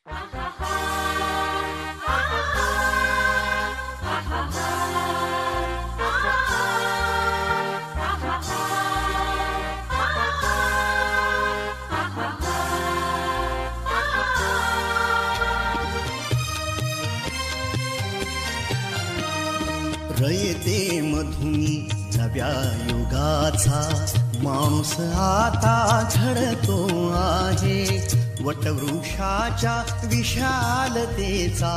रयते मधुनी नव्या युगाचा माणूस आता घडतो आहे. वटवृक्षाच्या विशालतेचा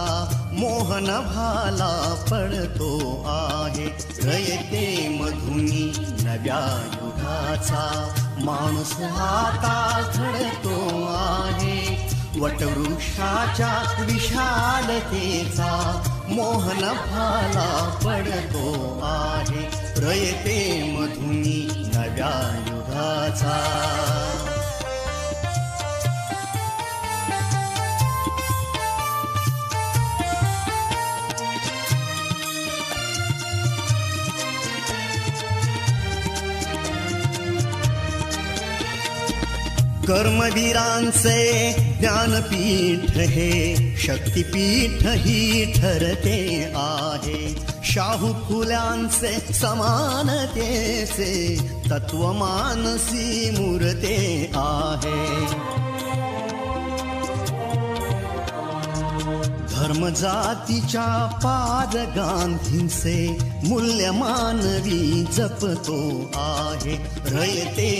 मोहन भाला पडतो आहे. रयते मधुनी नव्या युगाचा माणूस आता घडतो आहे. वटवृक्षाच्या विशालतेचा मोहन भाला पडतो आहे. रयते मधुनी नव्या युगाचा. कर्मवीरांचे ज्ञानपीठ हे शक्तिपीठ ही ठरते आहे. शाहू फुल्यांचे समानतेचे तत्व मानसी मूर्ते आहे. धर्म जातीच्या पार गांधींचे मूल्य मानवी जपतो आहे. रयते